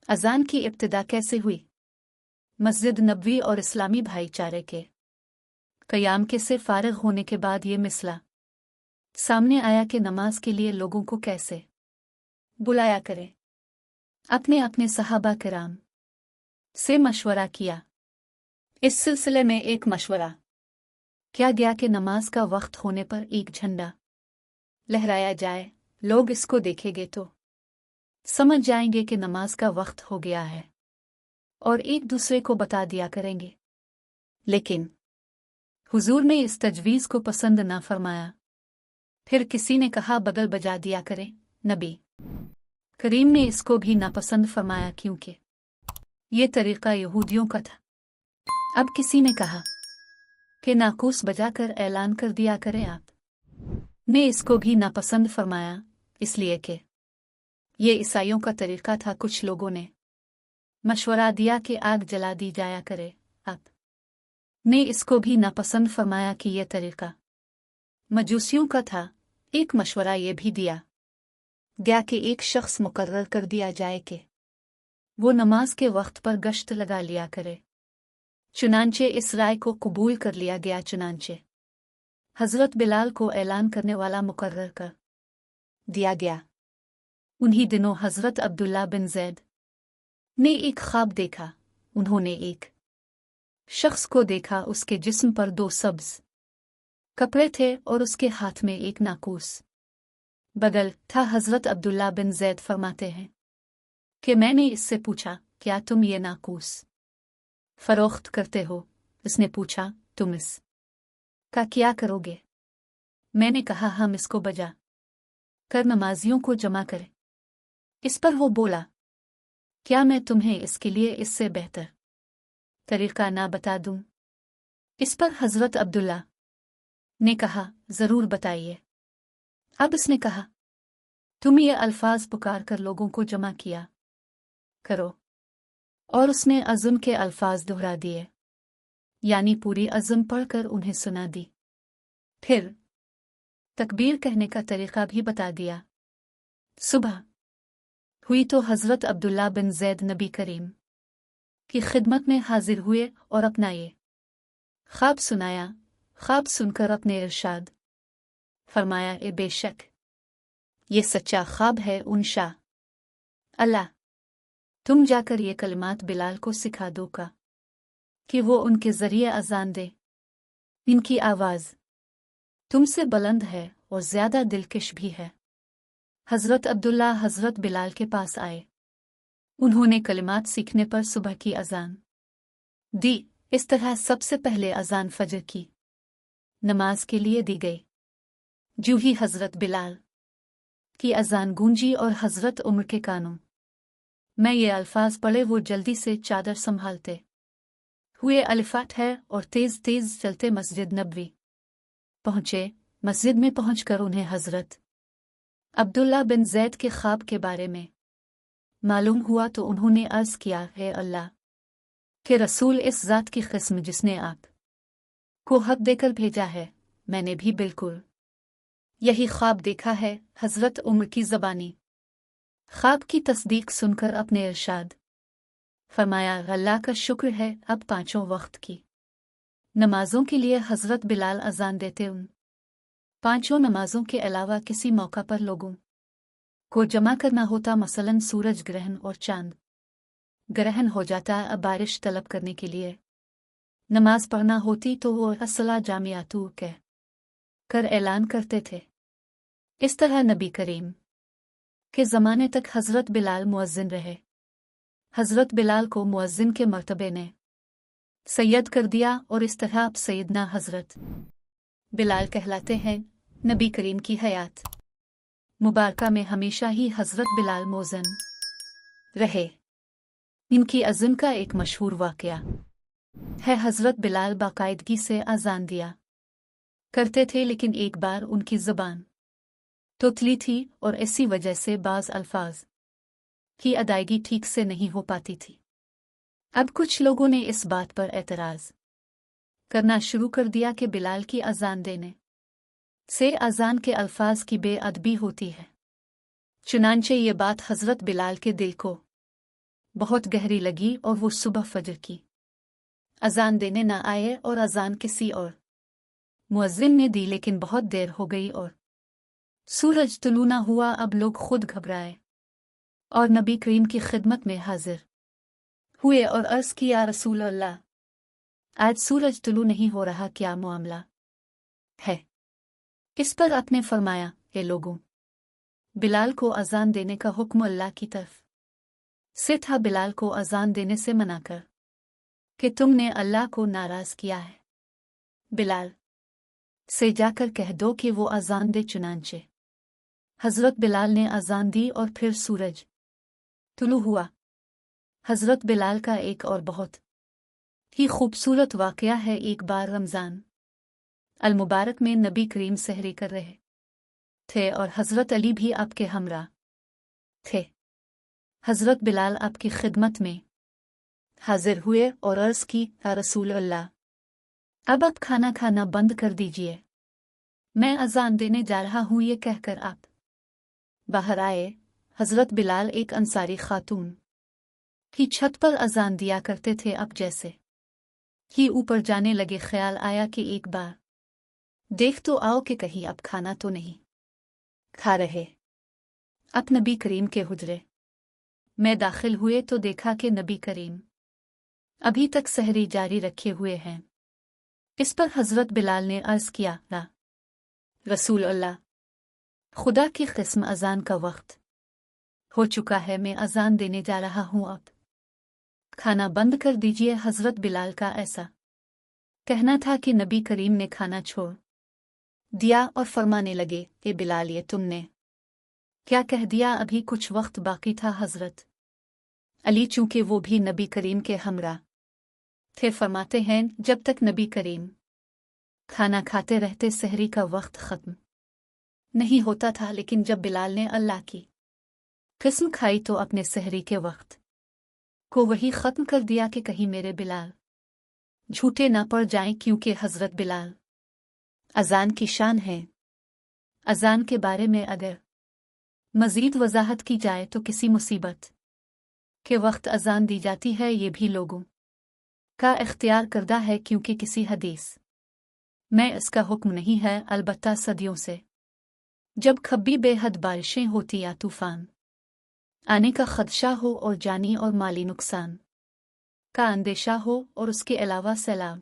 अजान की इब्तिदा कैसे हुई? मस्जिद नबवी और इस्लामी भाईचारे के क़याम के से फारिग होने के बाद ये मिसला सामने आया कि नमाज के लिए लोगों को कैसे बुलाया करें। अपने अपने सहाबा किराम से मशवरा किया। इस सिलसिले में एक मशवरा किया गया कि नमाज का वक्त होने पर एक झंडा लहराया जाए। लोग इसको देखेंगे तो समझ जाएंगे कि नमाज का वक्त हो गया है और एक दूसरे को बता दिया करेंगे। लेकिन हुजूर ने इस तजवीज़ को पसंद ना फरमाया। फिर किसी ने कहा बगल बजा दिया करें। नबी करीम ने इसको भी नापसंद फरमाया क्योंकि ये तरीक़ा यहूदियों का था। अब किसी ने कहा कि नाकूस बजाकर ऐलान कर दिया करें। आप ने इसको भी नापसंद फरमाया इसलिए कि ये ईसाइयों का तरीक़ा था। कुछ लोगों ने मशवरा दिया कि आग जला दी जाया करे। आप ने इसको भी नापसंद फरमाया कि यह तरीक़ा मजूसियों का था। एक मशवरा ये भी दिया गया कि एक शख्स मुकर्रर कर दिया जाए कि वो नमाज के वक्त पर गश्त लगा लिया करे। चुनांचे इस राय को कबूल कर लिया गया। चुनांचे हज़रत बिलाल को ऐलान करने वाला मुकर्रर कर दिया गया। उन्हीं दिनों हज़रत अब्दुल्ला बिन ज़ैद ने एक ख्वाब देखा। उन्होंने एक शख्स को देखा, उसके जिस्म पर 2 सब्ज़ कपड़े थे और उसके हाथ में एक नाकूस बगल था। हज़रत अब्दुल्ला बिन ज़ैद फरमाते हैं कि मैंने इससे पूछा, क्या तुम ये नाकूस फ़रोख्त करते हो? इसने पूछा, तुम इस का क्या करोगे? मैंने कहा, हम इसको बजा कर नमाजियों को जमा करें। इस पर वो बोला, क्या मैं तुम्हें इसके लिए इससे बेहतर तरीक़ा ना बता दूं? इस पर हज़रत अब्दुल्ला ने कहा, ज़रूर बताइए। अब इसने कहा, तुम ये अल्फाज पुकार कर लोगों को जमा किया करो। और उसने अज़म के अल्फाज दोहरा दिए, यानी पूरी अज़म पढ़कर उन्हें सुना दी। फिर तकबीर कहने का तरीक़ा भी बता दिया। सुबह हुई तो हज़रत अब्दुल्ला बिन ज़ैद नबी करीम की खिदमत में हाजिर हुए और अपना ये ख्वाब सुनाया। ख्वाब सुनकर अपने इरशाद फरमाया, ए बेशक ये सच्चा ख्वाब है। उनशा अल्लाह तुम जाकर ये कलिमात बिलाल को सिखा दो का कि वो उनके ज़रिए अज़ान दे। इनकी आवाज़ तुमसे बुलंद है और ज़्यादा दिलकश भी है। हज़रत अब्दुल्ला हज़रत बिलाल के पास आए। उन्होंने कलिमात सीखने पर सुबह की अज़ान दी। इस तरह सबसे पहले अज़ान फ़जर की नमाज के लिए दी गई। जो ही हज़रत बिलाल की अज़ान गूंजी और हज़रत उमर के कानों में ये अल्फाज पढ़े, वो जल्दी से चादर संभालते हुए अलिफ़ात है और तेज़ तेज़ चलते मस्जिद नबवी पहुँचे। मस्जिद में पहुँचकर उन्हें हज़रत अब्दुल्ला बिन ज़ैद के ख्वाब के बारे में मालूम हुआ तो उन्होंने अर्ज़ किया, है अल्लाह के रसूल, इस ज़ात की क़स्म जिसने आप को हक़ देकर भेजा है, मैंने भी बिल्कुल यही ख्वाब देखा है। हज़रत उमर की ज़बानी ख्वाब की तस्दीक सुनकर अपने इरशाद फरमाया, अल्लाह का शुक्र है, अब 5 वक्त की नमाजों के लिए हज़रत बिलाल अज़ान देते। उन 5 नमाजों के अलावा किसी मौका पर लोगों को जमा करना होता, मसलन सूरज ग्रहण और चांद ग्रहण हो जाता, अब बारिश तलब करने के लिए नमाज पढ़ना होती तो वो अस्सला जामियातू कह कर ऐलान करते थे। इस तरह नबी करीम के ज़माने तक हज़रत बिलाल मुअज्जिन रहे। हज़रत बिलाल को मुअज्जिन के मर्तबे ने सैयद कर दिया और इस तरह अब सैयदना हज़रत बिलाल कहलाते हैं। नबी करीम की हयात मुबारका में हमेशा ही हज़रत बिलाल मुअज्जिन रहे। इनकी अज़म का एक मशहूर वाक़या है, हज़रत बिलाल बाकायदगी से अज़ान दिया करते थे, लेकिन एक बार उनकी ज़बान तोतली थी और इसी वजह से बाज़ अल्फाज की अदायगी ठीक से नहीं हो पाती थी। अब कुछ लोगों ने इस बात पर एतराज़ करना शुरू कर दिया कि बिलाल की अज़ान देने से अज़ान के अल्फाज की बेअदबी होती है। चुनांचे ये बात हज़रत बिलाल के दिल को बहुत गहरी लगी और वो सुबह फजर की अजान देने न आए और अजान किसी और मुअज्जिन ने दी, लेकिन बहुत देर हो गई और सूरज तुलू न हुआ। अब लोग खुद घबराए और नबी करीम की खिदमत में हाजिर हुए और अर्ज किया, रसूल अल्लाह, आज सूरज तुलू नहीं हो रहा, क्या मामला है? इस पर आपने फरमाया, हे लोगों, बिलाल को अजान देने का हुक्म अल्लाह की तरफ से था। बिलाल को अजान देने से मना कर कि तुमने अल्लाह को नाराज किया है। बिलाल से जाकर कह दो कि वो अजान दे। चुनांचे हजरत बिलाल ने अजान दी और फिर सूरज तुलू हुआ। हजरत बिलाल का एक और बहुत ही खूबसूरत वाकया है। एक बार रमज़ान अल मुबारक में नबी करीम सहरी कर रहे थे और हजरत अली भी आपके हमरा थे। हजरत बिलाल आपकी खिदमत में हाजिर हुए और अर्ज की, या रसूल अल्लाह, अब आप खाना खाना बंद कर दीजिए, मैं अजान देने जा रहा हूं। ये कहकर आप बाहर आए। हजरत बिलाल एक अंसारी खातून की छत पर अजान दिया करते थे। अब जैसे ही ऊपर जाने लगे, ख्याल आया कि एक बार देख तो आओ कि कहीं अब खाना तो नहीं खा रहे। अब नबी करीम के हुजरे में दाखिल हुए तो देखा कि नबी करीम अभी तक सहरी जारी रखे हुए हैं। इस पर हजरत बिलाल ने अर्ज किया, ना रसूल अल्लाह, खुदा की किस्म अजान का वक्त हो चुका है, मैं अजान देने जा रहा हूं, अब खाना बंद कर दीजिए। हजरत बिलाल का ऐसा कहना था कि नबी करीम ने खाना छोड़ दिया और फरमाने लगे, ए बिलाल, ये तुमने क्या कह दिया? अभी कुछ वक्त बाकी था। हजरत अली चूंकि वो भी नबी करीम के हमरा थे, फरमाते हैं, जब तक नबी करीम खाना खाते रहते सहरी का वक्त खत्म नहीं होता था। लेकिन जब बिलाल ने अल्लाह की किस्म खाई तो अपने सहरी के वक्त को वही खत्म कर दिया कि कहीं मेरे बिलाल झूठे ना पड़ जाएं, क्योंकि हजरत बिलाल अजान की शान है। अजान के बारे में अगर मजीद वजाहत की जाए तो किसी मुसीबत के वक्त अजान दी जाती है, ये भी लोगों का इख्तियार करदा है, क्योंकि किसी हदीस में इसका हुक्म नहीं है। अलबत्ता सदियों से जब कभी बेहद बारिशें होती या तूफान आने का खदशा हो और जानी और माली नुकसान का अंदेशा हो और उसके अलावा सैलाब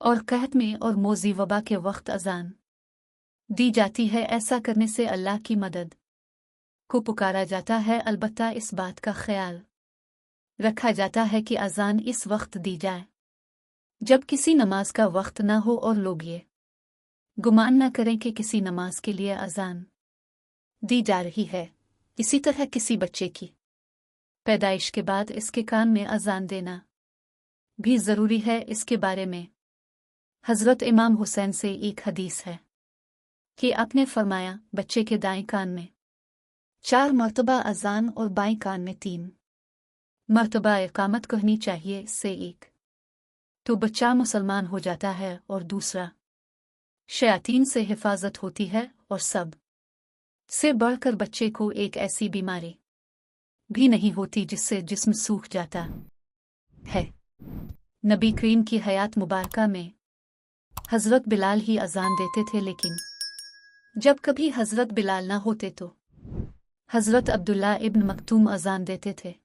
और कहत में और मोजी वबा के वक्त अजान दी जाती है। ऐसा करने से अल्लाह की मदद को पुकारा जाता है। अलबत्ता इस बात का ख्याल रखा जाता है कि अजान इस वक्त दी जाए जब किसी नमाज का वक्त ना हो और लोग ये गुमान न करें कि किसी नमाज के लिए अजान दी जा रही है। इसी तरह किसी बच्चे की पैदाइश के बाद इसके कान में अजान देना भी जरूरी है। इसके बारे में हजरत इमाम हुसैन से एक हदीस है कि आपने फरमाया, बच्चे के दाएं कान में 4 मर्तबा अजान और बाएं कान में 3 मर्तबा इकामत कहनी चाहिए। इससे एक तो बच्चा मुसलमान हो जाता है और दूसरा शयातीन से हिफाजत होती है, और सब से बढ़कर बच्चे को एक ऐसी बीमारी भी नहीं होती जिससे जिस्म सूख जाता है। नबी करीम की हयात मुबारका में हजरत बिलाल ही अजान देते थे, लेकिन जब कभी हजरत बिलाल ना होते तो हजरत अब्दुल्ला इब्न मक्तूम अजान देते थे।